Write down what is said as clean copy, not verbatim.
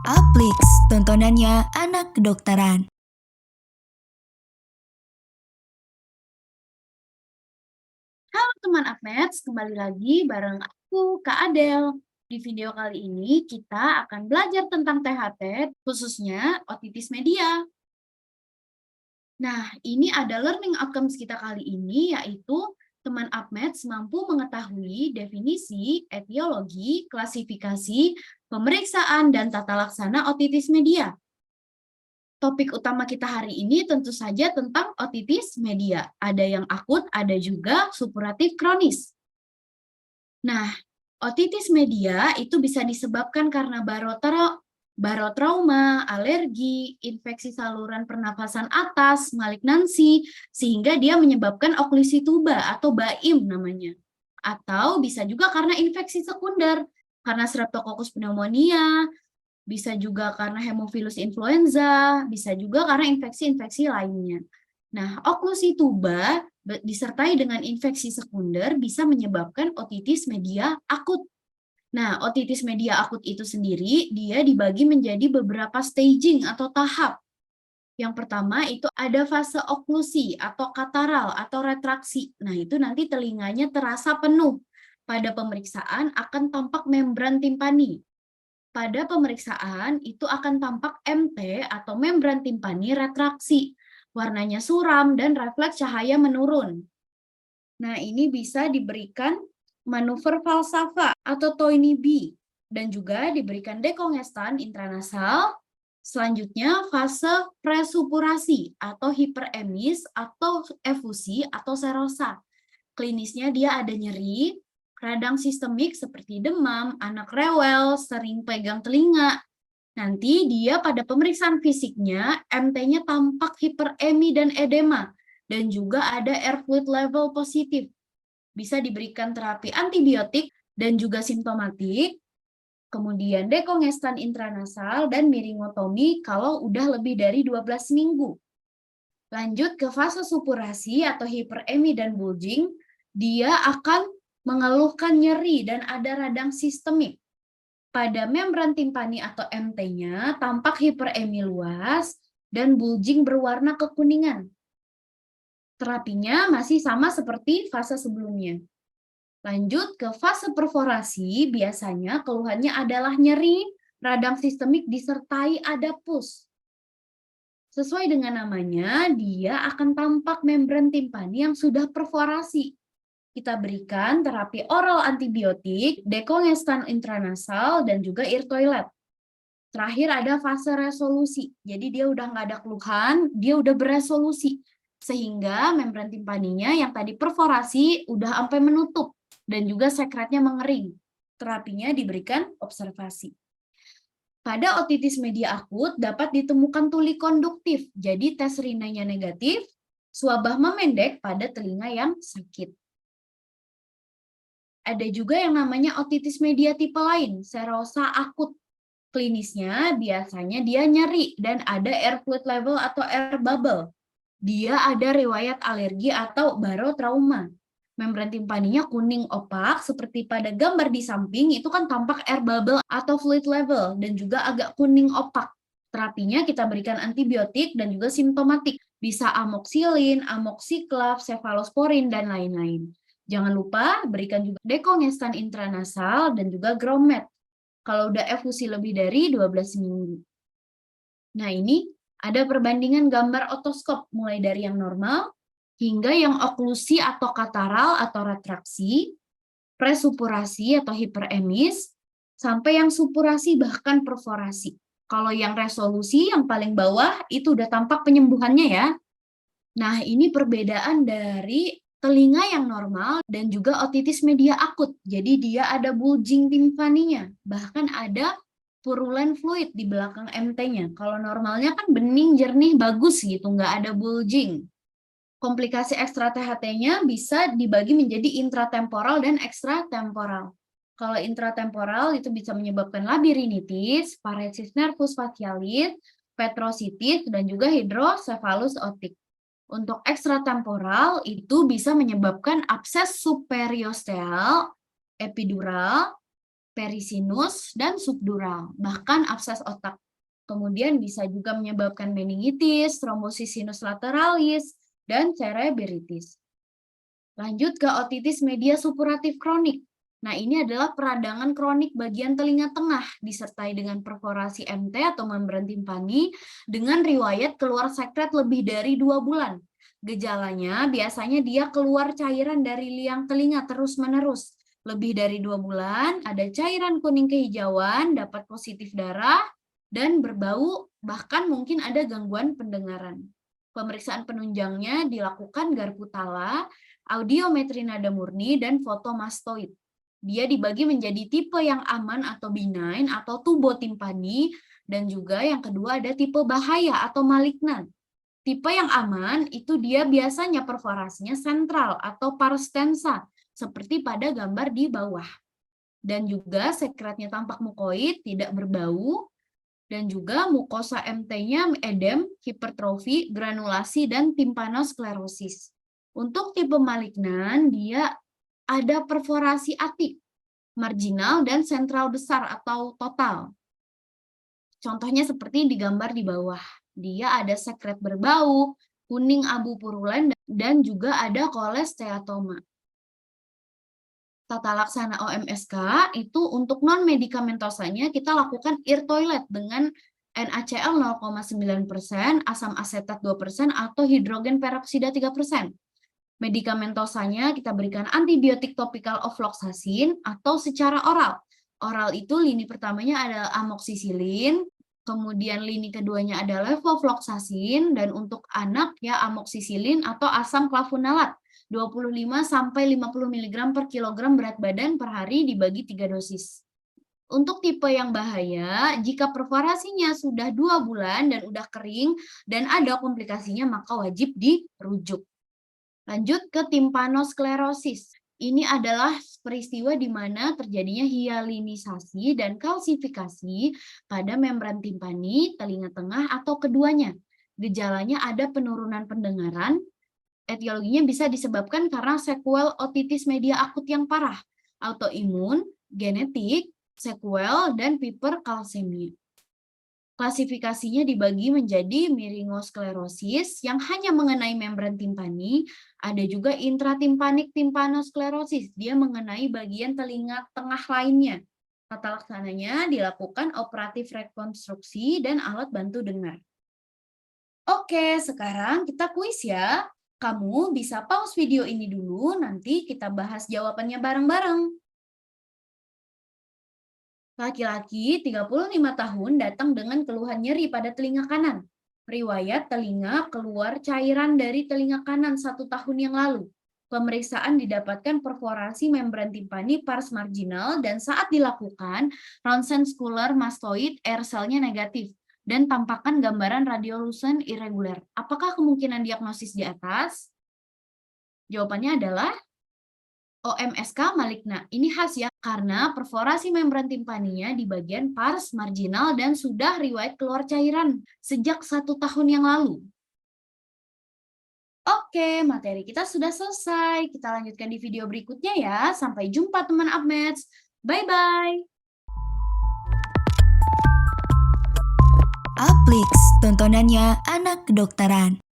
Aplix, tontonannya anak kedokteran. Halo teman Apmeds, kembali lagi bareng aku, Kak Adel. Di video kali ini kita akan belajar tentang THT, khususnya otitis media. Nah, ini ada learning outcomes kita kali ini, yaitu teman Apmeds mampu mengetahui definisi, etiologi, klasifikasi, pemeriksaan, dan tata laksana otitis media. Topik utama kita hari ini tentu saja tentang otitis media. Ada yang akut, ada juga supuratif kronis. Nah, otitis media itu bisa disebabkan karena barotrauma, alergi, infeksi saluran pernafasan atas, malignansi, sehingga dia menyebabkan oklusi tuba atau BAIM namanya. Atau bisa juga karena infeksi sekunder, karena Streptococcus pneumonia, bisa juga karena hemophilus influenza, bisa juga karena infeksi-infeksi lainnya. Nah, oklusi tuba disertai dengan infeksi sekunder bisa menyebabkan otitis media akut. Nah, otitis media akut itu sendiri, dia dibagi menjadi beberapa staging atau tahap. Yang pertama itu ada fase oklusi atau kataral atau retraksi. Nah, itu nanti telinganya terasa penuh. Pada pemeriksaan akan tampak membran timpani. Pada pemeriksaan, itu akan tampak MT atau membran timpani retraksi. Warnanya suram dan refleks cahaya menurun. Nah, ini bisa diberikan manuver Valsalva atau Toynbee B dan juga diberikan dekongestan intranasal. Selanjutnya, fase presupurasi atau hiperemis atau efusi atau serosa. Klinisnya dia ada nyeri, radang sistemik seperti demam, anak rewel, sering pegang telinga. Nanti dia pada pemeriksaan fisiknya, MT-nya tampak hiperemi dan edema, dan juga ada air fluid level positif. Bisa diberikan terapi antibiotik dan juga simptomatik, kemudian dekongestan intranasal dan miringotomi kalau udah lebih dari 12 minggu. Lanjut ke fase supurasi atau hiperemi dan bulging, dia akan mengeluhkan nyeri dan ada radang sistemik. Pada membran timpani atau MT-nya tampak hiperemi luas dan bulging berwarna kekuningan. Terapinya masih sama seperti fase sebelumnya. Lanjut ke fase perforasi, biasanya keluhannya adalah nyeri, radang sistemik disertai ada pus. Sesuai dengan namanya, dia akan tampak membran timpani yang sudah perforasi. Kita berikan terapi oral antibiotik, dekongestan intranasal, dan juga ear toilet. Terakhir ada fase resolusi. Jadi dia udah nggak ada keluhan, dia udah beresolusi. Sehingga membran timpaninya yang tadi perforasi udah sampai menutup dan juga sekretnya mengering. Terapinya diberikan observasi. Pada otitis media akut dapat ditemukan tuli konduktif, jadi tes rinanya negatif, suabah memendek pada telinga yang sakit. Ada juga yang namanya otitis media tipe lain, serosa akut. Klinisnya biasanya dia nyeri dan ada air fluid level atau air bubble. Dia ada riwayat alergi atau barotrauma. Membran timpaninya kuning opak seperti pada gambar di samping, itu kan tampak air bubble atau fluid level dan juga agak kuning opak. Terapinya kita berikan antibiotik dan juga simptomatik. Bisa amoxicillin, amoxiclav, cefalosporin, dan lain-lain. Jangan lupa berikan juga dekongestan intranasal dan juga Gromet kalau udah efusi lebih dari 12 minggu. Nah, ini ada perbandingan gambar otoskop mulai dari yang normal hingga yang oklusi atau kataral atau retraksi, presupurasi atau hiperemis, sampai yang supurasi bahkan perforasi. Kalau yang resolusi yang paling bawah itu udah tampak penyembuhannya ya. Nah, ini perbedaan dari telinga yang normal dan juga otitis media akut. Jadi dia ada bulging timpaninya, bahkan ada purulent fluid di belakang MT-nya. Kalau normalnya kan bening, jernih, bagus gitu, nggak ada bulging. Komplikasi ekstra THT-nya bisa dibagi menjadi intratemporal dan ekstratemporal. Kalau intratemporal itu bisa menyebabkan labirinitis, paresis nervus facialis, petrositis, dan juga hidrosefalus otik. Untuk ekstratemporal itu bisa menyebabkan abses superiosteal, epidural, perisinus, dan subdural, bahkan abses otak. Kemudian bisa juga menyebabkan meningitis, trombosis sinus lateralis, dan cerebritis. Lanjut ke otitis media supuratif kronik. Nah, ini adalah peradangan kronik bagian telinga tengah disertai dengan perforasi MT atau membran timpani dengan riwayat keluar sekret lebih dari 2 bulan. Gejalanya biasanya dia keluar cairan dari liang telinga terus-menerus. Lebih dari 2 bulan, ada cairan kuning kehijauan, dapat positif darah, dan berbau, bahkan mungkin ada gangguan pendengaran. Pemeriksaan penunjangnya dilakukan garpu tala, audiometri nada murni, dan fotomastoid. Dia dibagi menjadi tipe yang aman atau benign atau tubotimpani, dan juga yang kedua ada tipe bahaya atau malignan. Tipe yang aman itu dia biasanya perforasinya sentral atau parstensa, seperti pada gambar di bawah. Dan juga sekretnya tampak mukoid, tidak berbau, dan juga mukosa MT-nya edem, hipertrofi, granulasi, dan timpanosklerosis. Untuk tipe malignan, dia ada perforasi atik, marginal, dan sentral besar atau total. Contohnya seperti di gambar di bawah. Dia ada sekret berbau, kuning abu purulen, dan juga ada kolesteatoma. Tata laksana OMSK itu untuk non-medikamentosanya kita lakukan ear toilet dengan NaCl 0,9%, asam asetat 2%, atau hidrogen peroksida 3%. Medikamentosanya kita berikan antibiotik topikal ofloxacin atau secara oral. Oral itu lini pertamanya adalah amoksisilin, kemudian lini keduanya adalah levofloxacin, dan untuk anak ya amoksisilin atau asam clavunalat 25-50 mg per kilogram berat badan per hari dibagi 3 dosis. Untuk tipe yang bahaya, jika perforasinya sudah 2 bulan dan udah kering dan ada komplikasinya maka wajib dirujuk. Lanjut ke timpanosklerosis. Ini adalah peristiwa di mana terjadinya hialinisasi dan kalsifikasi pada membran timpani, telinga tengah, atau keduanya. Gejalanya ada penurunan pendengaran, etiologinya bisa disebabkan karena sekuel otitis media akut yang parah, autoimun, genetik, sekuel, dan hiperkalsemia. Klasifikasinya dibagi menjadi miringosklerosis yang hanya mengenai membran timpani, ada juga intratimpanik timpanosklerosis, dia mengenai bagian telinga tengah lainnya. Tata laksananya dilakukan operatif rekonstruksi dan alat bantu dengar. Oke, sekarang kita kuis ya. Kamu bisa pause video ini dulu, nanti kita bahas jawabannya bareng-bareng. Laki-laki 35 tahun datang dengan keluhan nyeri pada telinga kanan. Riwayat telinga keluar cairan dari telinga kanan 1 tahun yang lalu. Pemeriksaan didapatkan perforasi membran timpani pars marginal dan saat dilakukan ronsen scular mastoid air cell-nya negatif dan tampakkan gambaran radiolucent irregular. Apakah kemungkinan diagnosis di atas? Jawabannya adalah OMSK maligna. Ini khas ya, karena perforasi membran timpaninya di bagian pars marginal dan sudah riwayat keluar cairan sejak 1 tahun yang lalu. Oke, materi kita sudah selesai. Kita lanjutkan di video berikutnya ya. Sampai jumpa teman Upmaths. Bye-bye. Uplix, tontonannya anak kedokteran.